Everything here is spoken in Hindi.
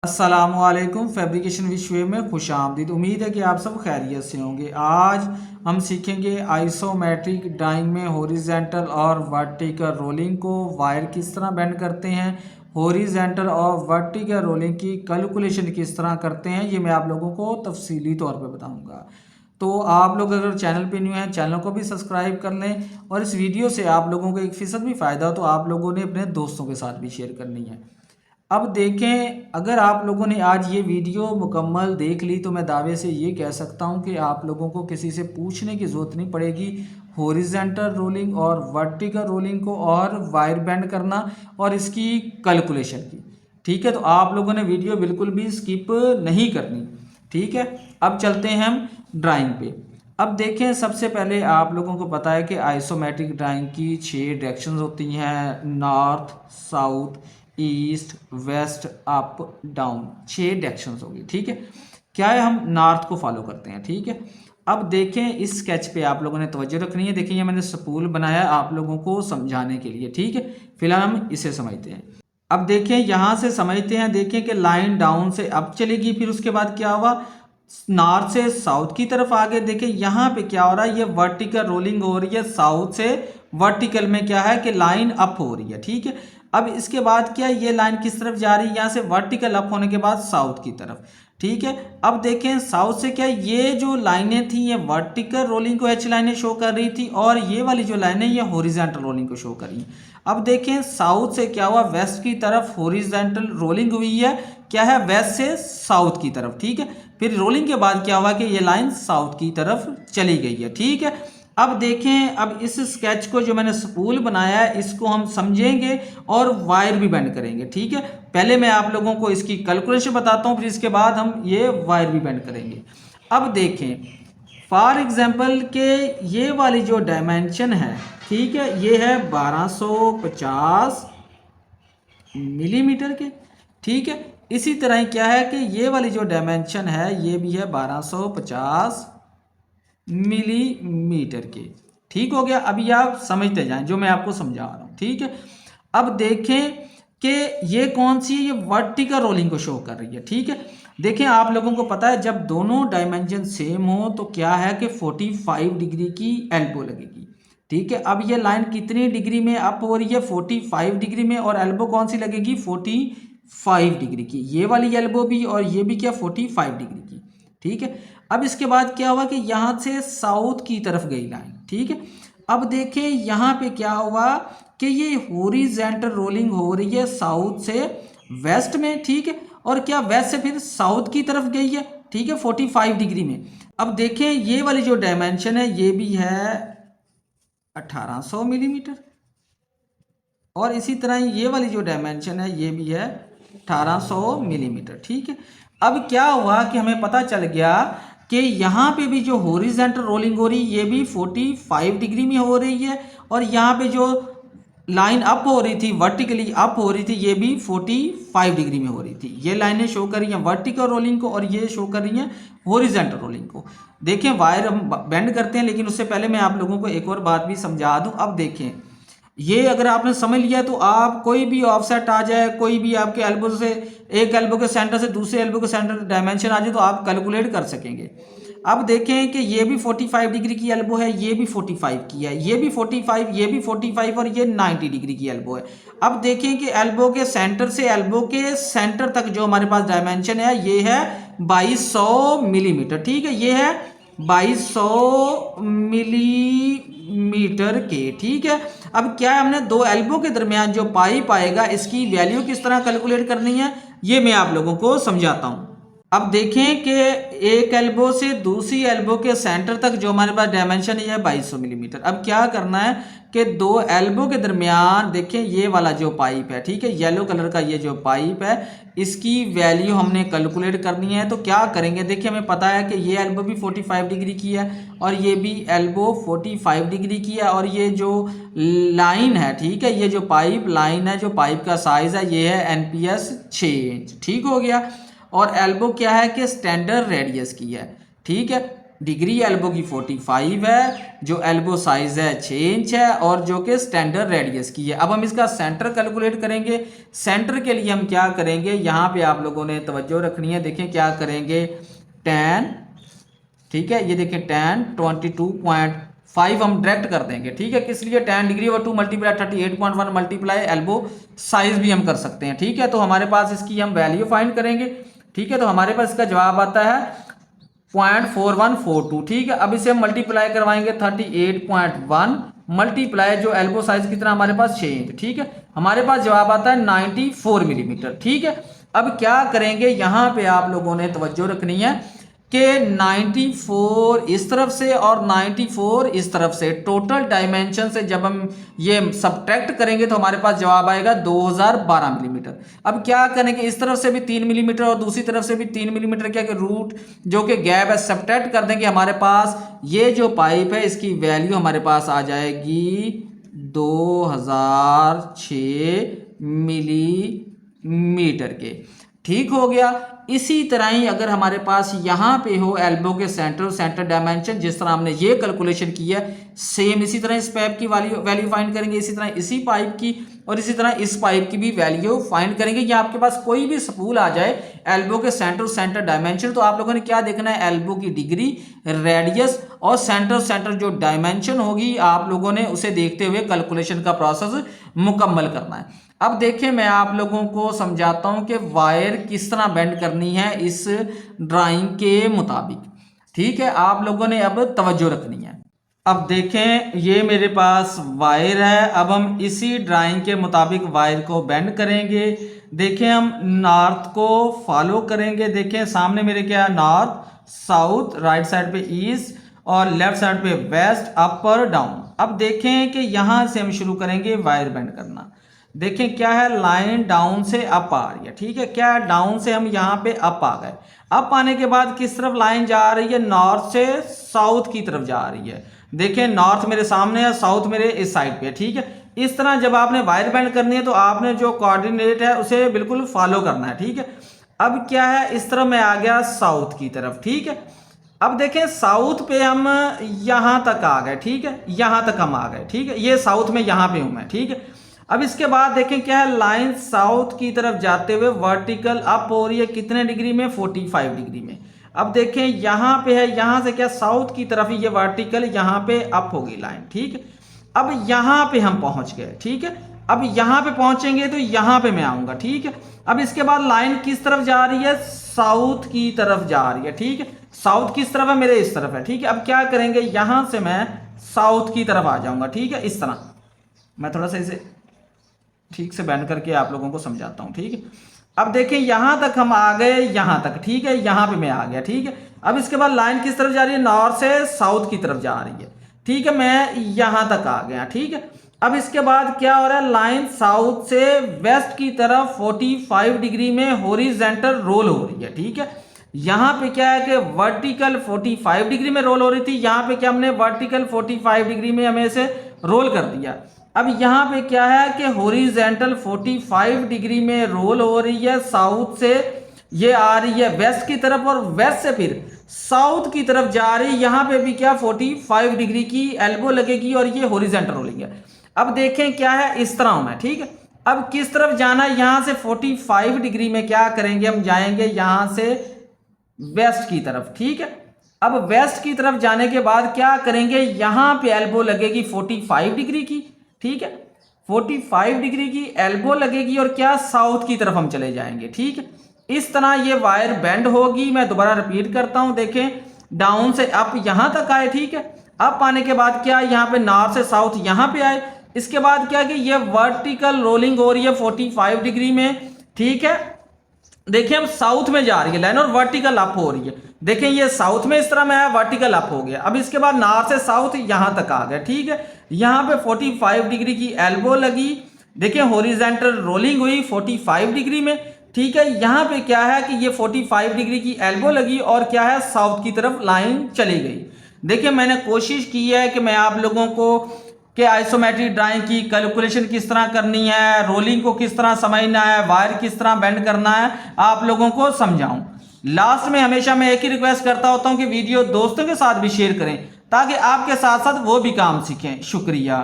अस्सलामुअलैकुम। फैब्रिकेशन विश्व में खुश आमदीद। उम्मीद है कि आप सब खैरियत से होंगे। आज हम सीखेंगे आइसोमेट्रिक ड्राइंग में हॉरिजेंटल और वर्टिकल रोलिंग को वायर किस तरह बेंड करते हैं, हॉरिजेंटल और वर्टिकल रोलिंग की कैलकुलेशन किस तरह करते हैं, ये मैं आप लोगों को तफसीली तौर पे बताऊंगा। तो आप लोग अगर चैनल पे न्यू हैं, चैनल को भी सब्सक्राइब कर लें और इस वीडियो से आप लोगों को 1% भी फ़ायदा हो तो आप लोगों ने अपने दोस्तों के साथ भी शेयर करनी है। अब देखें, अगर आप लोगों ने आज ये वीडियो मुकम्मल देख ली तो मैं दावे से ये कह सकता हूँ कि आप लोगों को किसी से पूछने की ज़रूरत नहीं पड़ेगी हॉरिजेंटल रोलिंग और वर्टिकल रोलिंग को और वायर बेंड करना और इसकी कैलकुलेशन की। ठीक है, तो आप लोगों ने वीडियो बिल्कुल भी स्किप नहीं करनी। ठीक है, अब चलते हैं हम ड्राइंग पे। अब देखें, सबसे पहले आप लोगों को पता है कि आइसोमेट्रिक ड्राइंग की 6 डायरेक्शंस होती हैं, north, south, east, west, up, down. 6 directions होगी। ठीक है, क्या है, हम नॉर्थ को फॉलो करते हैं। ठीक है, अब देखें इस स्केच पे आप लोगों ने तवज्जो रखनी है। देखिए, ये मैंने स्पूल बनाया आप लोगों को समझाने के लिए। ठीक है, फिलहाल हम इसे समझते हैं। अब देखें, यहां से समझते हैं। देखें कि लाइन डाउन से अप चलेगी, फिर उसके बाद क्या हुआ, नॉर्थ से साउथ की तरफ आगे। देखें यहाँ पे क्या हो रहा है, ये वर्टिकल रोलिंग हो रही है। साउथ से वर्टिकल में क्या है कि लाइन अप हो रही है। ठीक है, अब इसके बाद क्या, ये लाइन किस तरफ जा रही है, यहाँ से वर्टिकल अप होने के बाद साउथ की तरफ। ठीक है, अब देखें साउथ से क्या, ये जो लाइनें थी ये वर्टिकल रोलिंग को एच लाइनें शो कर रही थी और ये वाली जो लाइनें ये हॉरिजॉन्टल रोलिंग को शो कर रही हैं। अब देखें साउथ से क्या हुआ, वेस्ट की तरफ हॉरिजॉन्टल रोलिंग हुई है। क्या है, वेस्ट से साउथ की तरफ। ठीक है, फिर रोलिंग के बाद क्या हुआ कि ये लाइन साउथ की तरफ चली गई है। ठीक है, अब देखें, अब इस स्केच को जो मैंने स्पूल बनाया है इसको हम समझेंगे और वायर भी बेंड करेंगे। ठीक है, पहले मैं आप लोगों को इसकी कैलकुलेशन बताता हूं, फिर इसके बाद हम ये वायर भी बेंड करेंगे। अब देखें, फॉर एग्जांपल के ये वाली जो डायमेंशन है, ठीक है, ये है 1250 मिलीमीटर के। ठीक है, इसी तरह क्या है कि ये वाली जो डायमेंशन है ये भी है 1250 मिलीमीटर के। ठीक हो गया, अभी आप समझते जाएं जो मैं आपको समझा रहा हूं। ठीक है, अब देखें कि ये कौन सी, ये वर्टिकल रोलिंग को शो कर रही है। ठीक है, देखें आप लोगों को पता है जब दोनों डायमेंशन सेम हो तो क्या है कि 45 डिग्री की एल्बो लगेगी। ठीक है, अब ये लाइन कितनी डिग्री में अप हो रही है, 45 डिग्री में, और एल्बो कौन सी लगेगी, 45 डिग्री की। ये वाली एल्बो भी और ये भी क्या, 45 डिग्री की। ठीक है, अब इसके बाद क्या हुआ कि यहां से साउथ की तरफ गई लाइन। ठीक है, अब देखें यहां पे क्या हुआ कि ये हॉरिजॉन्टल रोलिंग हो रही है साउथ से वेस्ट में। ठीक है, और क्या वेस्ट से फिर साउथ की तरफ गई है। ठीक है, 45 डिग्री में। अब देखें ये वाली जो डायमेंशन है ये भी है 1800 मिलीमीटर, और इसी तरह ये वाली जो डायमेंशन है ये भी है 1800 मिलीमीटर। ठीक है, अब क्या हुआ कि हमें पता चल गया कि यहाँ पे भी जो हॉरिजॉन्टल रोलिंग हो रही है ये भी 45 डिग्री में हो रही है, और यहाँ पे जो लाइन अप हो रही थी, वर्टिकली अप हो रही थी, ये भी 45 डिग्री में हो रही थी। ये लाइनें शो कर रही हैं वर्टिकल रोलिंग को और ये शो कर रही हैं हॉरिजॉन्टल रोलिंग को। देखें, वायर हम बेंड करते हैं, लेकिन उससे पहले मैं आप लोगों को एक और बात भी समझा दूं। अब देखें, ये अगर आपने समझ लिया तो आप कोई भी ऑफसेट आ जाए, कोई भी आपके एल्बो से, एक एल्बो के सेंटर से दूसरे एल्बो के सेंटर डायमेंशन आ जाए तो आप कैलकुलेट कर सकेंगे। अब देखें कि ये भी 45 डिग्री की एल्बो है, ये भी 45 की है, ये भी 45, ये भी 45 और ये 90 डिग्री की एल्बो है। अब देखें कि एल्बो के सेंटर से एल्बो के सेंटर तक जो हमारे पास डायमेंशन है ये है 2200 मिलीमीटर। ठीक है, ये है 2200 मिलीमीटर के। ठीक है, अब क्या है, हमने दो एल्बो के दरमियान जो पाइप आएगा इसकी वैल्यू किस तरह कैलकुलेट करनी है ये मैं आप लोगों को समझाता हूं। अब देखें कि एक एल्बो से दूसरी एल्बो के सेंटर तक जो हमारे पास डायमेंशन है 2200 मिलीमीटर। अब क्या करना है कि दो एल्बो के दरमियान देखें ये वाला जो पाइप है, ठीक है, येलो कलर का ये जो पाइप है इसकी वैल्यू हमने कैलकुलेट करनी है। तो क्या करेंगे, देखिए हमें पता है कि ये एल्बो भी 45 डिग्री की है और ये भी एल्बो 45 डिग्री की है, और ये जो लाइन है, ठीक है, ये जो पाइप लाइन है, जो पाइप का साइज है ये है NPS 6 इंच। ठीक हो गया, और एल्बो क्या है कि स्टैंडर्ड रेडियस की है। ठीक है, डिग्री एल्बो की 45 है, जो एल्बो साइज है 6 इंच है और जो कि स्टैंडर्ड रेडियस की है। अब हम इसका सेंटर कैलकुलेट करेंगे। सेंटर के लिए हम क्या करेंगे, यहाँ पे आप लोगों ने तवज्जो रखनी है। देखें क्या करेंगे, tan, ठीक है, ये देखें tan 22.5 हम डायरेक्ट कर देंगे, ठीक है। किस लिए, tan degree over 2 multiply 38.1 multiply elbow size भी हम कर सकते हैं, ठीक है। तो हमारे पास इसकी हम वैल्यू फाइंड करेंगे, ठीक है। तो हमारे पास इसका जवाब आता है 0.4142, ठीक है। अब इसे हम मल्टीप्लाई करवाएंगे 38.1 मल्टीप्लाई जो एल्बो साइज कितना हमारे पास 6 इंच, ठीक है। हमारे पास जवाब आता है 94 मिलीमीटर, ठीक है। अब क्या करेंगे, यहाँ पे आप लोगों ने तवज्जो रखनी है कि 94 इस तरफ से और 94 इस तरफ से, टोटल डायमेंशन से जब हम ये सब्ट्रैक्ट करेंगे तो हमारे पास जवाब आएगा 2012 मिलीमीटर। अब क्या करेंगे, इस तरफ से भी 3 मिलीमीटर और दूसरी तरफ से भी 3 मिलीमीटर क्या कि रूट जो कि गैप है सब्ट्रैक्ट कर देंगे। हमारे पास ये जो पाइप है इसकी वैल्यू हमारे पास आ जाएगी 2006 मिलीमीटर के, ठीक हो गया। इसी तरह ही अगर हमारे पास यहाँ पे हो एल्बो के सेंटर डायमेंशन, जिस तरह हमने ये कैलकुलेशन की है, सेम इसी तरह इस पाइप की वैल्यू फाइंड करेंगे, इसी तरह इसी पाइप की और इसी तरह इस पाइप की भी वैल्यू फाइंड करेंगे। या आपके पास कोई भी स्पूल आ जाए एल्बो के सेंटर डायमेंशन, तो आप लोगों ने क्या देखना है, एल्बो की डिग्री, रेडियस और सेंटर जो डायमेंशन होगी आप लोगों ने उसे देखते हुए कैलकुलेशन का प्रोसेस मुकम्मल करना है। अब देखिए मैं आप लोगों को समझाता हूं कि वायर किस तरह बेंड करनी है इस ड्राइंग के मुताबिक, ठीक है। आप लोगों ने अब तवज्जो रखनी है। अब देखें ये मेरे पास वायर है, अब हम इसी ड्राइंग के मुताबिक वायर को बेंड करेंगे। देखें हम नॉर्थ को फॉलो करेंगे। देखें सामने मेरे क्या है, नॉर्थ, साउथ, राइट साइड पे ईस्ट और लेफ्ट साइड पे वेस्ट, अपर, डाउन। अब देखें कि यहां से हम शुरू करेंगे वायर बेंड करना। देखें क्या है, लाइन डाउन से अप आ रही है, ठीक है। क्या है, डाउन से हम यहाँ पे अप आ गए। अप आने के बाद किस तरफ लाइन जा रही है, नॉर्थ से साउथ की तरफ जा रही है। देखें नॉर्थ मेरे सामने है, साउथ मेरे इस साइड पे है, ठीक है। इस तरह जब आपने वायर बेंड करनी है तो आपने जो कोऑर्डिनेट है उसे बिल्कुल फॉलो करना है, ठीक है। अब क्या है, इस तरह मैं आ गया साउथ की तरफ, ठीक है। अब देखें साउथ पे हम यहां तक आ गए, ठीक है, यहां तक हम आ गए, ठीक है। ये साउथ में यहां पे हूं मैं, ठीक है। अब इसके बाद देखें क्या है, लाइन साउथ की तरफ जाते हुए वर्टिकल अप हो रही है, कितने डिग्री में, 45 डिग्री में। अब देखें यहां पे है, यहां से क्या साउथ की तरफ ये वर्टिकल यहां पे अप होगी लाइन, ठीक है। अब यहां पे हम पहुंच गए, ठीक है। अब यहां पे पहुंचेंगे तो यहां पे मैं आऊंगा, ठीक है। अब इसके बाद लाइन किस तरफ जा रही है, साउथ की तरफ जा रही है, ठीक है। साउथ किस तरफ है, मेरे इस तरफ है, ठीक है। अब क्या करेंगे, यहां से मैं साउथ की तरफ आ जाऊंगा, ठीक है। इस तरह मैं थोड़ा सा इसे ठीक से बैंड करके आप लोगों को समझाता हूं, ठीक है। अब देखें यहां तक हम आ गए, यहां तक, ठीक है। यहां पे मैं आ गया, ठीक है। अब इसके बाद लाइन किस तरफ जा रही है, नॉर्थ से साउथ की तरफ जा रही है, ठीक है। मैं यहां तक आ गया, ठीक है। अब इसके बाद क्या हो रहा है, लाइन साउथ से वेस्ट की तरफ 45 डिग्री में हॉरिजॉन्टल रोल हो रही है, ठीक है। यहां पे क्या है कि वर्टिकल 45 डिग्री में रोल हो रही थी, यहां पे क्या हमने वर्टिकल 45 डिग्री में हमें इसे रोल कर दिया। अब यहां पे क्या है कि हॉरिजॉन्टल 45 डिग्री में रोल हो रही है, साउथ से ये आ रही है वेस्ट की तरफ और वेस्ट से फिर साउथ की तरफ जा रही है। यहां पे भी क्या 45 डिग्री की एल्बो लगेगी और ये हॉरिजॉन्टल रोलिंग है। अब देखें क्या है, इस तरह होना है, ठीक है। अब किस तरफ जाना है, यहां से 45 डिग्री में क्या करेंगे, हम जाएंगे यहां से वेस्ट की तरफ, ठीक है। अब वेस्ट की तरफ जाने के बाद क्या करेंगे, यहां पे एल्बो लगेगी 45 डिग्री की, ठीक है। 45 डिग्री की एल्बो लगेगी और क्या साउथ की तरफ हम चले जाएंगे, ठीक है। इस तरह ये वायर बेंड होगी। मैं दोबारा रिपीट करता हूं, देखें डाउन से अप यहां तक आए, ठीक है। अप आने के बाद क्या, यहां पे नॉर्थ से साउथ यहां पे आए। इसके बाद क्या कि ये वर्टिकल रोलिंग हो रही है 45 डिग्री में, ठीक है। देखिए हम साउथ में जा रही है लाइन और वर्टिकल अप हो रही है। देखें ये साउथ में इस तरह में आया, वर्टिकल अप हो गया। अब इसके बाद नॉर्थ से साउथ यहां तक आ गया, ठीक है। यहां पे 45 डिग्री की एल्बो लगी। देखिए हॉरिजॉन्टल रोलिंग हुई 45 डिग्री में, ठीक है। यहां पे क्या है कि ये 45 डिग्री की एल्बो लगी और क्या है, साउथ की तरफ लाइन चली गई। देखिए मैंने कोशिश की है कि मैं आप लोगों को कि आइसोमेट्रिक ड्राइंग की कैलकुलेशन किस तरह करनी है, रोलिंग को किस तरह समझना है, वायर किस तरह बेंड करना है, आप लोगों को समझाऊं। लास्ट में हमेशा मैं एक ही रिक्वेस्ट करता होता हूँ कि वीडियो दोस्तों के साथ भी शेयर करें ताकि आपके साथ साथ वो भी काम सीखें। शुक्रिया।